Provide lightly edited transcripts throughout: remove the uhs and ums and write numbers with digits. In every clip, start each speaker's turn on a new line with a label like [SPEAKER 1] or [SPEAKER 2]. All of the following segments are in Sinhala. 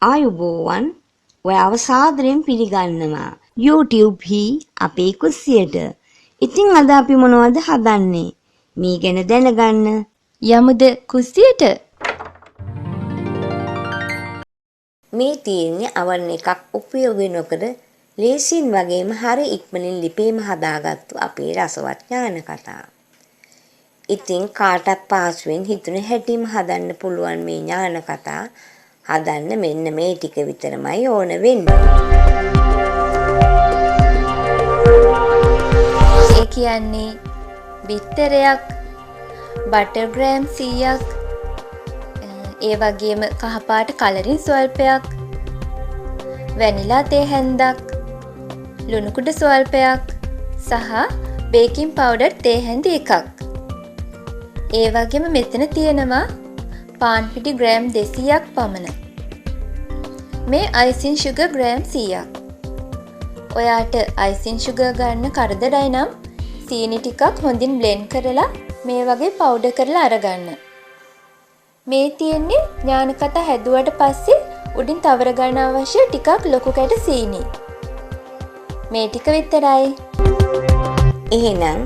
[SPEAKER 1] ආයුබෝවන් ඔයාව සාදරයෙන් පිළිගන්නවා YouTube හි අපේ කුස්සියට. ඉතින් අද අපි මොනවද හදන්නේ? මේ ගැන දැනගන්න
[SPEAKER 2] යමුද කුස්සියට.
[SPEAKER 1] මේ තියෙන්නේ අවන් එකක් උපයෝගී නොකර ලේසියෙන් වගේම හරි ඉක්මනින් ලිපේම හදාගත්තු අපේ රසවත් ඥාන කතා. ඉතින් කාටත් පහසුවෙන් හිතුන හැටිම හදන්න පුළුවන් මේ ඥාන කතා හදන්න මෙන්න මේ ටික විතරමයි ඕන වෙන්නේ.
[SPEAKER 2] ඒ කියන්නේ බිත්තරයක්, බටර් ග්‍රෑම් 100ක්, ඒ වගේම කහපාට කලරින් ස්වල්පයක්, වැනිලා තේ හැන්දක්, ලුණු කුඩ ස්වල්පයක් සහ බේකින් පවුඩර් තේ හැඳි එකක්. ඒ වගේම මෙතන තියෙනවා පාන් පිටි ග්‍රෑම් 200ක් පමණ. මේ අයිසින් ෂුගර් ග්‍රෑම් 100ක්. ඔයාට අයිසින් ෂුගර් ගන්න කරදරයි නම් සීනි ටිකක් හොඳින් බ්ලෙන්ඩ් කරලා මේ වගේ පවුඩර් කරලා අරගන්න. මේ තියෙන්නේ ඥානකථා හැදුවට පස්සේ උඩින් තවර ගන්න අවශ්‍ය ටිකක් ලොකු කැට සීනි. මේ ටික විතරයි.
[SPEAKER 1] එහෙනම්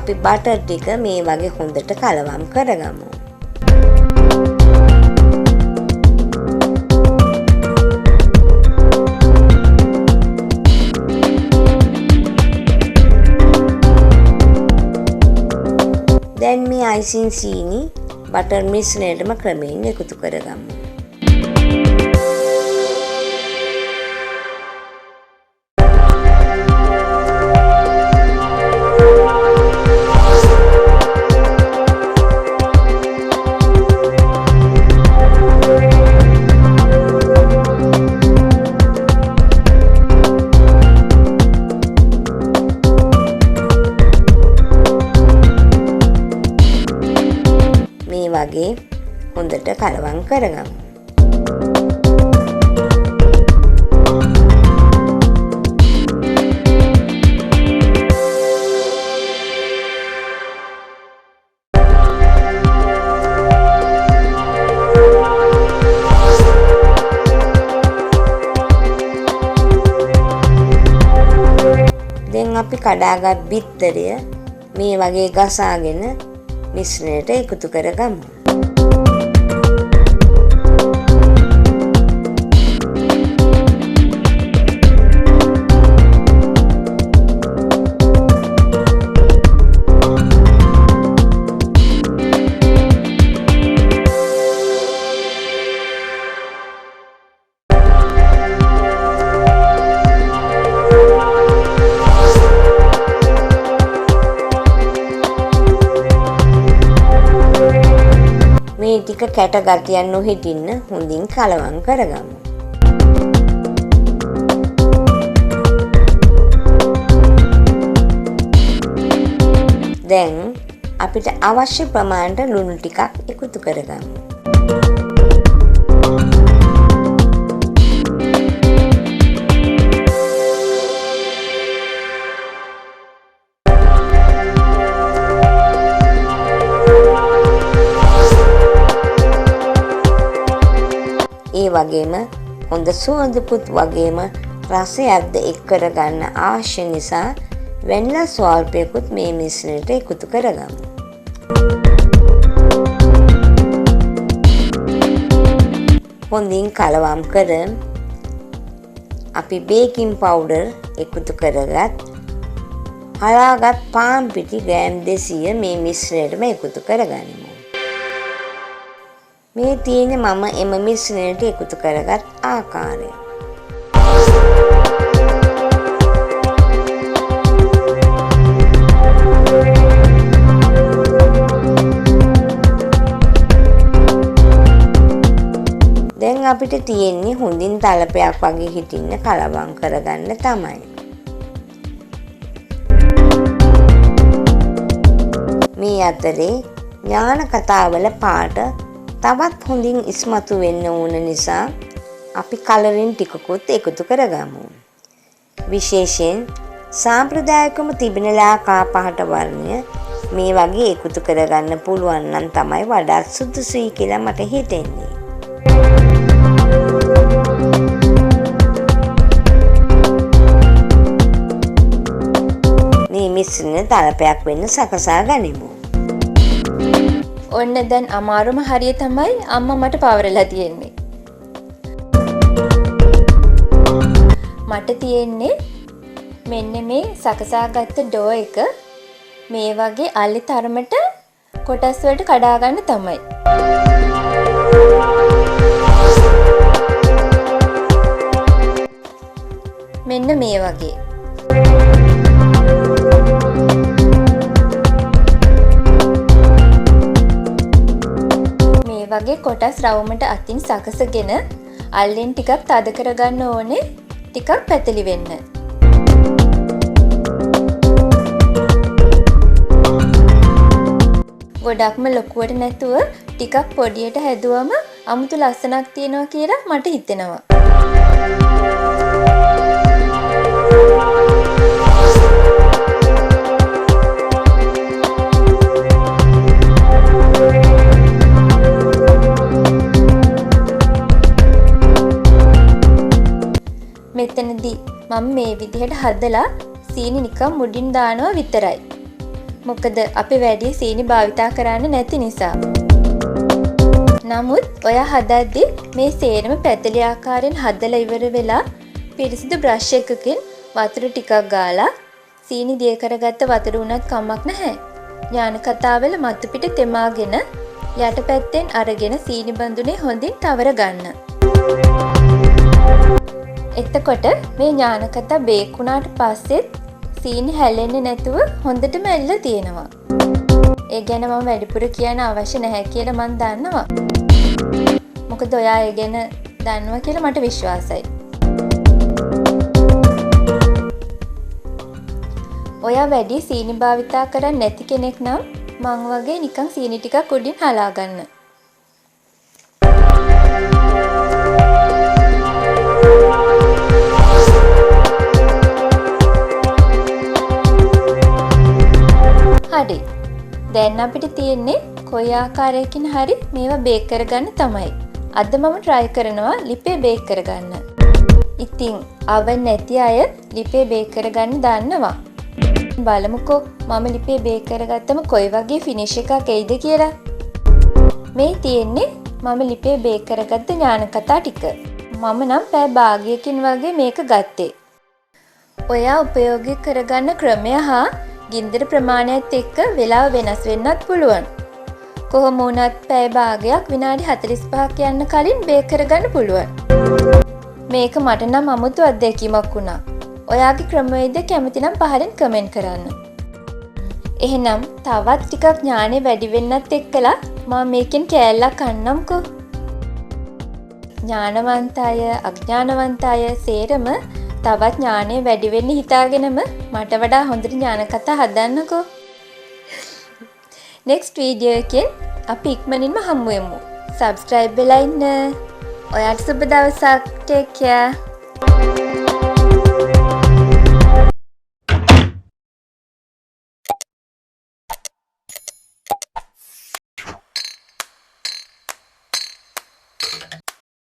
[SPEAKER 1] අපි බටර් ටික මේ වගේ හොඳට කලවම් කරගමු. දැන් මේ අයිසින් සීනි බටර් මිශ්‍රණයටම ක්‍රමයෙන් එකතු කරගමු. වගේ හොඳට කලවම් කරගමු. දැන් අපි කඩාගත් බිත්තරය මේ වගේ ගසාගෙන මිශ්‍රණයට එකතු කරගමු. මේ ටික කැට ගතියක් නොහිටින්න හොඳින් කලවම් කරගමු. දැන් අපිට අවශ්‍ය ප්‍රමාණයට ලුණු ටිකක් එකතු කරගමු. ඒ වගේම හොඳ සුවඳකුත් වගේම රසයක්ද එක් කරගන්න අවශ්‍ය නිසා වැනිලා ස්වල්පයකුත් මේ මිශ්‍රණයට එකතු කරගමු. හොඳින් කලවම් කර අපි බේකින් පවුඩර් එකතු කරගත් හලාගත් පාන් පිටි ග්‍රෑම් 200 මේ මිශ්‍රණයටම එකතු කරගනිමු. මේ තියෙන්නේ මම එම මිශ්‍රණයට එකතු කරගත් ආකාරය. දැන් අපිට තියෙන්නේ හොඳින් තලපයක් වගේ හිටින්න කලවම් කරගන්න තමයි. මේ අතරේ ඥාන කතාවල පාට තවත් හොඳින් ඉස්මතු වෙන්න ඕන නිසා අපි කලරින් ටිකකුත් එකතු කරගමු. විශේෂයෙන් සාම්ප්‍රදායිකවම තිබෙන ලාකා පහට වර්ණය මේ වගේ එකතු කරගන්න පුළුවන් නම් තමයි වඩාත් සුදුසුයි කියලා මට හිතෙන්නේ. තලපයක් වෙන්න සකසා ගනිමු.
[SPEAKER 2] ඔන්න දැන් අමාරුම හරිය තමයි අම්මා මට පවරලා තියෙන්නේ. මට තියෙන්නේ මෙන්න මේ සකසාගත්ත ඩෝ එක මේ වගේ අලි තරමට කොටස් වලට කඩා ගන්න තමයි. මෙන්න මේ වගේ. මේ වගේ කොටස් රවුමට අතින් සකසගෙන අල්ලෙන් ටිකක් තද කරගන්න ඕනේ, ටිකක් පැතලි වෙන්න. ගොඩක්ම ලොකුවට නැතුව ටිකක් පොඩියට හැදුවම අමුතු ලස්සනක් තියෙනවා කියලා මට හිතෙනවා. මෙතනදී මම මේ විදිහට හදලා සීනි නිකන් මුඩින් දානවා විතරයි. මොකද අපි වැඩි සීනි භාවිතා කරන්න නැති නිසා. නමුත් ඔයා හදද්දී මේ සේරම පැතලි ආකාරයෙන් හදලා ඉවර වෙලා පිරිසිදු බ්‍රෂ් එකකින් වතුර ටිකක් ගාලා සීනි දිය කරගත්ත වතුර උනත් කමක් නැහැ. ඥානකථාවල මතු පිට තෙමාගෙන යටපැත්තෙන් අරගෙන සීනි බඳුනේ හොඳින් තවර ගන්න. එතකොට මේ ඥානකථා බේක් වුණාට පස්සෙත් සීනි හැලෙන්නේ නැතුව හොඳටම ඇල්ලලා තියෙනවා. ඒ ගැන මම වැඩිපුර කියන්න අවශ්‍ය නැහැ කියලා මම දන්නවා. මොකද ඔයා ඒ ගැන දන්නවා කියලා මට විශ්වාසයි. ඔයා වැඩි සීනි භාවිතා කරන්නේ නැති කෙනෙක් නම් මං වගේ නිකන් සීනි ටිකක් උඩින් හලා ගන්න. හරි. දැන් අපිට තියෙන්නේ කොයි ආකාරයකින් හරි මේවා බේක් කරගන්න තමයි. අද මම try කරනවා ලිපේ බේක් කරගන්න. ඉතින් oven නැති අය ලිපේ බේක් කරගන්න දන්නවා. බලමුකෝ මම ලිපේ බේක් කරගත්තම කොයි වගේ ෆිනිෂ් එකක් එයිද කියලා. මේ තියෙන්නේ මම ලිපේ බේක් කරගත්ත ඥානකථා ටික. මම නම් පැය භාගයකින් වගේ මේක ගත්තේ. ඔයා උපයෝගී කරගන්න ක්‍රමය හා ගින්දර ප්‍රමාණයත් එක්ක වෙලාව වෙනස් වෙන්නත් පුළුවන්. කොහොම වුණත් පැය භාගයක් විනාඩි 45ක් යන්න කලින් බේක් කරගන්න පුළුවන්. මේක මට නම් අමුතු අත්දැකීමක් වුණා. ඔයාගේ ක්‍රමවේද කැමති නම් පහලින් කමෙන්ට් කරන්න. එහෙනම් තවත් ටිකක් ඥානෙ වැඩි වෙන්නත් එක්කලා මම මේකෙන් කෑල්ලක් අන්නම්කෝ. ඥානවන්ත අය, අඥානවන්ත අය සේරම තවත් ඥානෙ වැඩි වෙන්න හිතාගෙනම මට වඩා හොඳට ඥානකථා හදන්නකෝ. next video එකෙන් අපි ඉක්මනින්ම හමු වෙමු. subscribe වෙලා ඉන්න. ඔයාට සුබ දවසක්. take care.